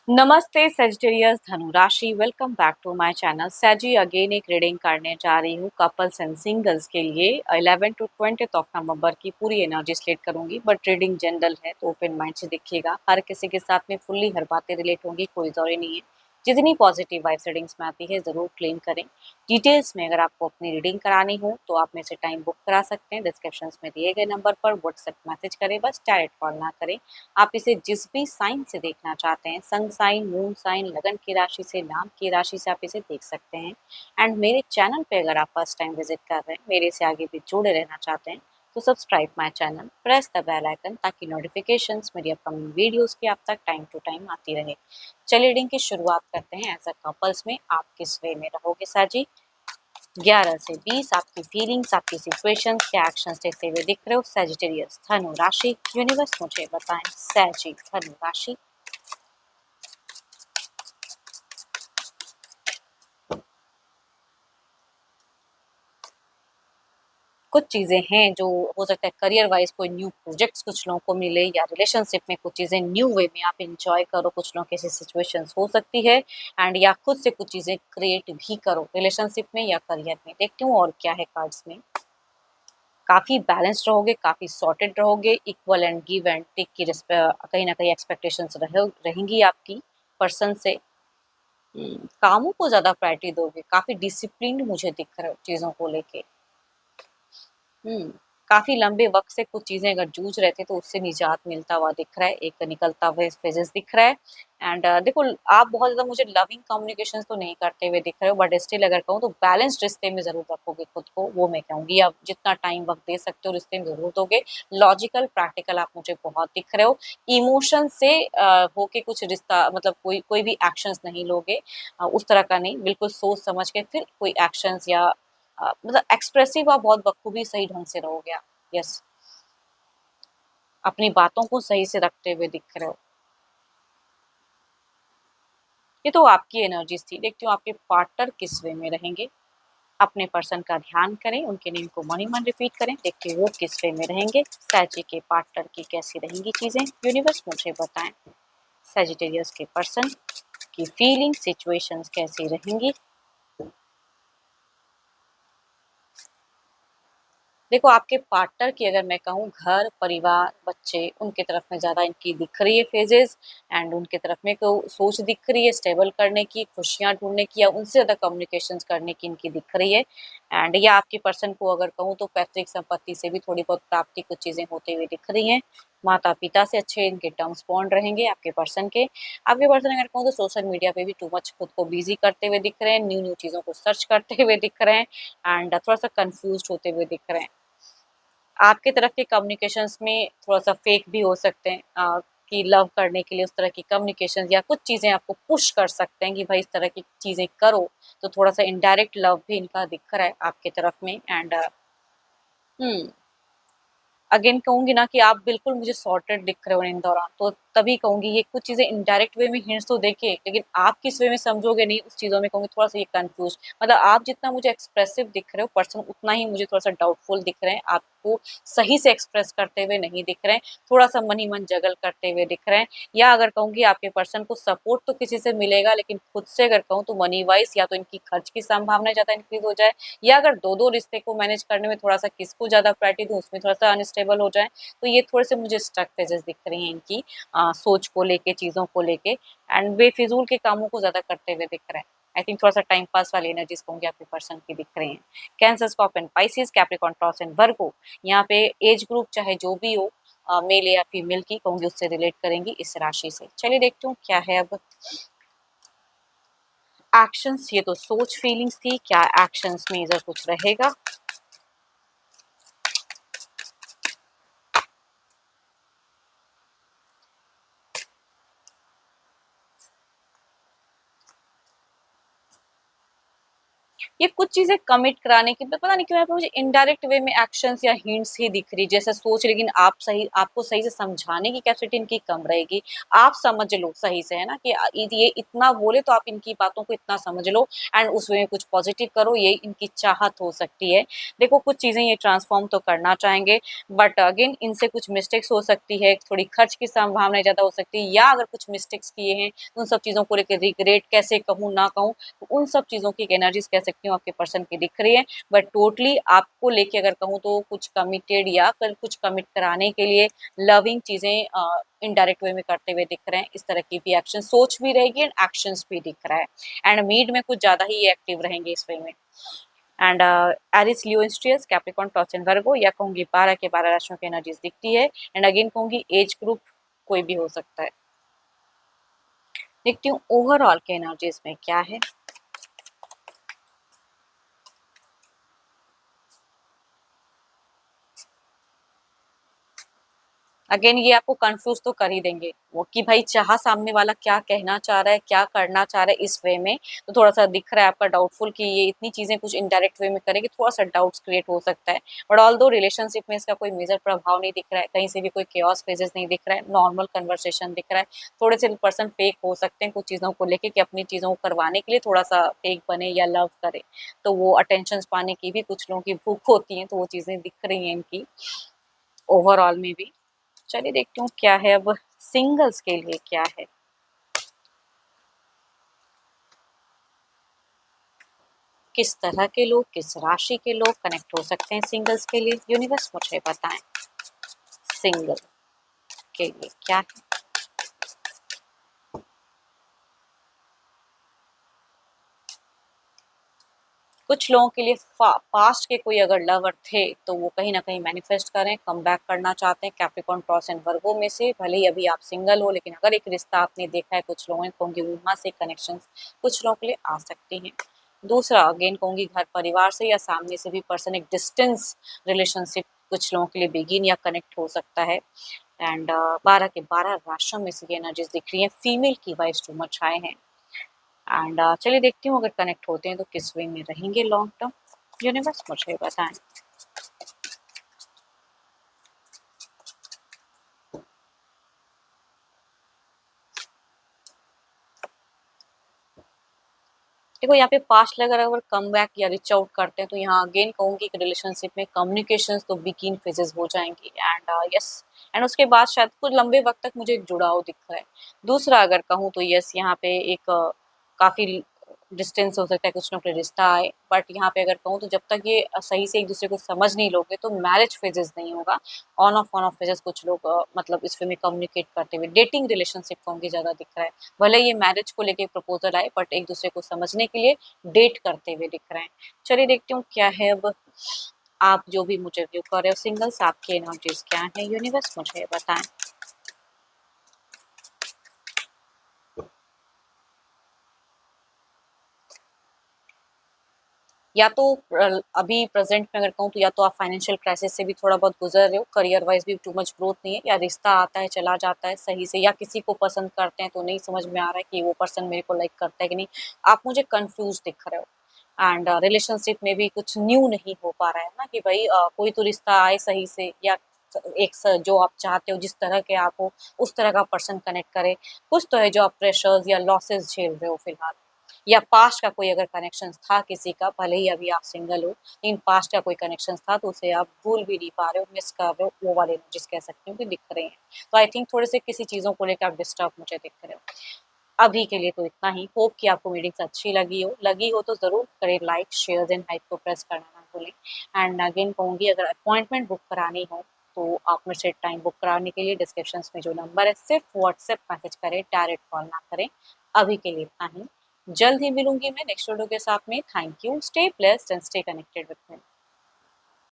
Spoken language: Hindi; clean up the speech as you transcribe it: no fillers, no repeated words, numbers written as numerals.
नमस्ते सजिटेरियस धनु राशि। Welcome back to my channel सैजी। अगेन एक रीडिंग करने जा रही हूँ कपल्स एंड सिंगल्स के लिए 11 टू 20 ऑफ नवंबर की पूरी एनर्जी स्लेट करूंगी, बट रीडिंग जनरल है तो ओपन माइंड से देखिएगा। हर किसी के साथ में फुल्ली हर बातें रिलेट होंगी, कोई जरूरी नहीं है। जितनी पॉजिटिव वाइब्स रीडिंग्स में आती है ज़रूर क्लेम करें। डिटेल्स में अगर आपको अपनी रीडिंग करानी हो तो आप मेरे से टाइम बुक करा सकते हैं। डिस्क्रिप्शन में दिए गए नंबर पर व्हाट्सएप मैसेज करें, बस डायरेक्ट कॉल ना करें। आप इसे जिस भी साइन से देखना चाहते हैं, सन साइन, मून साइन, लगन की राशि से, नाम की राशि से आप इसे देख सकते हैं। एंड मेरे चैनल पे अगर आप फर्स्ट टाइम विजिट कर रहे हैं, मेरे से आगे भी जुड़े रहना चाहते हैं, तो subscribe my channel, press the bell icon ताकि नोटिफिकेशंस मेरी अपकमिंग वीडियोस की आप तक टाइम टू टाइम आती रहे। चलिए रीडिंग की शुरुआत करते हैं। एज अ कपल्स में आप किस वे में रहोगे साजी? 11 से 20 आपकी फीलिंग्स, आपकी सिचुएशंस, क्या एक्शंस लेते हुए दिख रहे हो? सजिटेरियस धनु राशि, यूनिवर्स मुझे बताएं। सैजी धनु राशि। कुछ चीज़ें हैं जो हो सकता है करियर वाइज कोई न्यू प्रोजेक्ट्स कुछ लोगों को मिले, या रिलेशनशिप में कुछ चीज़ें न्यू वे में आप एंजॉय करो। कुछ लोगों की ऐसी सिचुएशंस हो सकती है। एंड या खुद से कुछ चीज़ें क्रिएट भी करो रिलेशनशिप में या करियर में। देखती हूँ और क्या है कार्ड्स में। काफ़ी बैलेंस्ड रहोगे, काफ़ी सॉर्टेड रहोगे, equal and give and take की कहीं ना कहीं एक्सपेक्टेशंस रहेंगी आपकी पर्सन से। कामों को ज़्यादा प्रायोरिटी दोगे, काफ़ी डिसिप्लिन मुझे दिख रहा है चीज़ों को लेके। काफ़ी लंबे वक़्त से कुछ चीज़ें अगर जूझ रहे थे तो उससे निजात मिलता हुआ दिख रहा है, एक निकलता हुआ फेजेस दिख रहा है। एंड देखो, आप बहुत ज़्यादा मुझे लविंग कम्युनिकेशंस तो नहीं करते हुए दिख रहे हो, बट स्टिल अगर कहूँ तो बैलेंस्ड रिश्ते में ज़रूर रखोगे खुद को, वो मैं कहूँगी। आप जितना टाइम वक़्त दे सकते हो रिश्ते में ज़रूर दोगे। लॉजिकल, प्रैक्टिकल आप मुझे बहुत दिख रहे हो। इमोशन से होके कुछ रिश्ता, मतलब कोई कोई भी एक्शंस नहीं लोगे, उस तरह का नहीं, बिल्कुल सोच समझ के फिर कोई एक्शंस या मतलब एक्सप्रेसिव आप बहुत बखूबी सही ढंग से रहोगे आप। यस, अपनी बातों को सही से रखते हुए दिख रहे हो। ये तो आपकी एनर्जीज थी। देखती हूँ आपके पार्टनर किस वे में रहेंगे। अपने पर्सन का ध्यान करें, उनके नेम को मन ही मन रिपीट करें। देखते हैं वो किस वे में रहेंगे। सैजी के पार्टनर की कैसी रहेंगी चीजें, यूनिवर्स मुझे बताएं। सैजिटेरियस के पर्सन की फीलिंग, सिचुएशंस कैसी रहेंगी। देखो, आपके पार्टनर की अगर मैं कहूँ, घर परिवार बच्चे उनके तरफ में ज़्यादा इनकी दिख रही है फेजेस। एंड उनके तरफ में को सोच दिख रही है स्टेबल करने की, खुशियाँ ढूंढने की, या उनसे ज़्यादा कम्युनिकेशंस करने की इनकी दिख रही है। एंड या आपके पर्सन को अगर कहूँ तो पैतृक संपत्ति से भी थोड़ी बहुत प्राप्ति कुछ चीज़ें होते हुए दिख रही हैं। माता पिता से अच्छे इनके टर्म्स बॉन्ड रहेंगे आपके पर्सन के। आपके पर्सन अगर कहूँ तो सोशल मीडिया पे भी टू मच खुद को बिजी करते हुए दिख रहे हैं, न्यू न्यू चीज़ों को सर्च करते हुए दिख रहे हैं। एंड थोड़ा सा कंफ्यूज होते हुए दिख रहे हैं। आपके तरफ के कम्युनिकेशंस में थोड़ा-सा फेक भी हो सकते हैं, कि लव करने के लिए उस तरह की कम्युनिकेशंस या कुछ चीज़ें आपको पुश कर सकते हैं कि भाई इस तरह की चीज़ें करो। तो थोड़ा-सा इनडायरेक्ट लव भी इनका दिख रहा है आपके तरफ में। And hmm. अगेन कहूँगी ना कि आप बिल्कुल मुझे सॉर्टेड दिख रहे हो इन दौरान, तो तभी कहूँगी ये कुछ चीज़ें इनडायरेक्ट वे में हिंट्स तो देके, लेकिन आप किस वे में समझोगे नहीं, उस चीज़ों में कहूँगी थोड़ा-सा ये कन्फ्यूज़। मतलब आप जितना मुझे एक्सप्रेसिव दिख रहे हो पर्सन, उतना ही मुझे थोड़ा-सा डाउटफुल दिख रहे हैं। आपको सही से एक्सप्रेस करते हुए नहीं दिख रहे हैं, थोड़ा-सा मन ही मन जगल करते हुए दिख रहे हैं। या अगर कहूँगी आपके पर्सन को सपोर्ट तो किसी से मिलेगा, लेकिन खुद से अगर कहूँ तो मनी वाइज़ या तो इनकी खर्च की संभावना ज़्यादा इंक्रीज़ हो जाए, या अगर 2-2 रिश्ते को मैनेज करने में थोड़ा-सा किसको ज़्यादा प्रायोरिटी दूँ, उसमें थोड़ा-सा अनस्टेबल हो जाएँ। तो ये थोड़े-से मुझे स्टक फेजेज़ दिख रही हैं इनकी, सोच को लेके, चीज़ों को लेके। एंड बेफिज़ूल के कामों को ज़्यादा करते हुए दिख रहे हैं। आई थिंक थोड़ा-सा टाइम पास वाली एनर्जीज़ कहूँगी आपके पर्सन की दिख रही हैं। Cancer, scorpion, Pisces, Capricorn, taurus and वर्गो। यहाँ पे एज ग्रुप चाहे जो भी हो, मेल या फीमेल की कहूँगी, उससे रिलेट करेंगी इस राशि से। चलिए देखती हूँ क्या है अब एक्शंस। ये तो सोच फीलिंग्स थी, क्या एक्शंस में इधर कुछ रहेगा? ये कुछ चीजें कमिट कराने की, पता नहीं क्यों यहाँ पे मुझे इनडायरेक्ट वे में एक्शंस या हिंट्स ही दिख रही जैसे सोच, लेकिन आप सही, आपको सही से समझाने की कैपेसिटी इनकी कम रहेगी। आप समझ लो सही से, है ना, कि ये इतना बोले तो आप इनकी बातों को इतना समझ लो एंड उस वे में कुछ पॉजिटिव करो, ये इनकी चाहत हो सकती है। देखो कुछ चीजें ये ट्रांसफॉर्म तो करना चाहेंगे, बट अगेन इनसे कुछ मिस्टेक्स हो सकती है, थोड़ी खर्च की संभावना ज्यादा हो सकती है, या अगर कुछ मिस्टेक्स किए हैं तो उन सब चीजों को लेकर रिग्रेट कैसे कहूँ ना कहूँ, तो उन सब चीज़ों की एक एनर्जीज कह सकती हूँ आपके पर्सन की दिख रही है। बट टोटली आपको लेके अगर कहूँ तो कुछ कमिटेड या फिर कुछ कमिट कराने के लिए लविंग चीज़ें इनडायरेक्ट वे में करते हुए दिख रहे हैं। इस तरह की भी एक्शन सोच भी रहेगी एंड एक्शंस भी दिख रहा है एंड मीड में कुछ ज़्यादा ही एक्टिव रहेंगे इस वे में। एंड एरिस, लियो, इंस्ट्रियस, कैप्रिकॉर्न, टॉर्च एंड वर्गो, या कहूँगी 12 के 12 राशियों की एनर्जीज दिखती है एंड अगेन कहूँगी एज ग्रुप कोई भी हो सकता है। देखती हूँ ओवरऑल के एनर्जीज में क्या है। अगेन ये आपको कंफ्यूज तो कर ही देंगे वो कि भाई चाह सामने वाला क्या कहना चाह रहा है, क्या करना चाह रहा है इस वे में, तो थोड़ा सा दिख रहा है आपका डाउटफुल कि ये इतनी चीजें कुछ इनडायरेक्ट वे में करेगी, थोड़ा सा डाउट्स क्रिएट हो सकता है। बट ऑल दो रिलेशनशिप में इसका कोई मेजर प्रभाव नहीं दिख रहा है, कहीं से भी कोई केओस फेजेस नहीं दिख रहा है, नॉर्मल कन्वर्सेशन दिख रहा है। थोड़े से पर्सन फेक हो सकते हैं कुछ चीजों को लेके कि अपनी चीजों को करवाने के लिए थोड़ा सा फेक बने या लव करे, तो वो अटेंशन पाने की भी कुछ लोगों की भूख होती है, तो वो चीजें दिख रही हैं इनकी ओवरऑल में भी। चलिए देखती हूँ क्या है अब सिंगल्स के लिए क्या है। किस तरह के लोग, किस राशि के लोग कनेक्ट हो सकते हैं सिंगल्स के लिए, यूनिवर्स मुझे बताएं सिंगल के लिए क्या है। कुछ लोगों के लिए पास्ट के कोई अगर लवर थे तो वो कहीं ना कहीं मैनिफेस्ट करें, कम बैक करना चाहते हैं कैप्रिकॉर्न, टॉरस एंड वर्गो में से। भले ही अभी आप सिंगल हो, लेकिन अगर एक रिश्ता आपने देखा है कुछ लोगों को, होंगे वहां से कनेक्शन कुछ लोगों के लिए आ सकते हैं। दूसरा अगेन कहूंगी घर परिवार से या सामने से भी पर्सन, एक डिस्टेंस रिलेशनशिप कुछ लोगों के लिए बिगिन या कनेक्ट हो सकता है। एंड 12 के 12 राशियों में से ये एनर्जीज दिख रही है, फीमेल की वाइज टू मच आए हैं। एंड चलिए देखती हूँ अगर कनेक्ट होते हैं तो किस वे में रहेंगे लॉन्ग टर्म, यूनिवर्स मुझे बताएं। देखो यहाँ पे पास्ट लगर अगर कम बैक या रिच आउट करते हैं तो यहाँ अगेन कहूंगी कि रिलेशनशिप में कम्युनिकेशन तो बिगिन फेजेस हो जाएंगी एंड यस, एंड उसके बाद शायद कुछ लंबे वक्त तक मुझे एक जुड़ाव दिख रहा है। दूसरा अगर कहूँ तो यस, यहाँ पे एक काफी डिस्टेंस हो सकता है, कुछ ना कुछ रिश्ता आए, बट यहाँ पे अगर कहूँ तो जब तक ये सही से एक दूसरे को समझ नहीं लोगे तो मैरिज फेजेस नहीं होगा। ऑन ऑफ फेजेस कुछ लोग मतलब इस वे में कम्युनिकेट करते हुए डेटिंग रिलेशनशिप कहूंगी ज्यादा दिख रहा है। भले ये मैरिज को लेके प्रपोजल आए बट एक दूसरे को समझने के लिए डेट करते हुए दिख रहे हैं। चलिए देखती हूँ क्या है अब आप जो भी मुझे व्यू कर रहे हो सिंगल्स, आपके एनर्जीज क्या है, यूनिवर्स मुझे बताएं। या तो अभी प्रेजेंट में अगर कहूँ तो या तो आप फाइनेंशियल क्राइसिस से भी थोड़ा बहुत गुजर रहे हो, करियर वाइज भी टू मच ग्रोथ नहीं है, या रिश्ता आता है चला जाता है सही से, या किसी को पसंद करते हैं तो नहीं समझ में आ रहा है कि वो पर्सन मेरे को लाइक करता है कि नहीं, आप मुझे कंफ्यूज दिख रहे हो। एंड रिलेशनशिप में भी कुछ न्यू नहीं हो पा रहा है ना कि भाई कोई तो रिश्ता आए सही से, या जो आप चाहते हो जिस तरह के आप हो उस तरह का पर्सन कनेक्ट करे। कुछ तो है जो आप प्रेशर्स या लॉसेस झेल रहे हो फिलहाल, या पास्ट का कोई अगर कनेक्शन था किसी का, भले ही अभी आप सिंगल हो लेकिन पास्ट का कोई कनेक्शन था तो उसे आप भूल भी नहीं पा रहे हो, मिस कर रहे हो, वो वाले एनर्जीज कह सकती हूँ कि दिख रहे हैं। तो आई थिंक थोड़े से किसी चीज़ों को लेकर आप डिस्टर्ब मुझे दिख रहे हो। अभी के लिए तो इतना ही, होप कि आपको मीटिंग्स अच्छी लगी हो तो ज़रूर करें लाइक, शेयर एंड हाइप को प्रेस करना ना भूलें। एंड अगेन कहूँगी अगर अपॉइंटमेंट बुक करानी हो तो आप मेरे से टाइम बुक कराने के लिए डिस्क्रिप्शन में जो नंबर है सिर्फ व्हाट्सएप मैसेज करें, डायरेक्ट कॉल ना करें। अभी के लिए इतना ही, जल्द ही मिलूंगी मैं नेक्स्ट वीडियो के साथ में। Thank you, stay blessed and stay connected with me.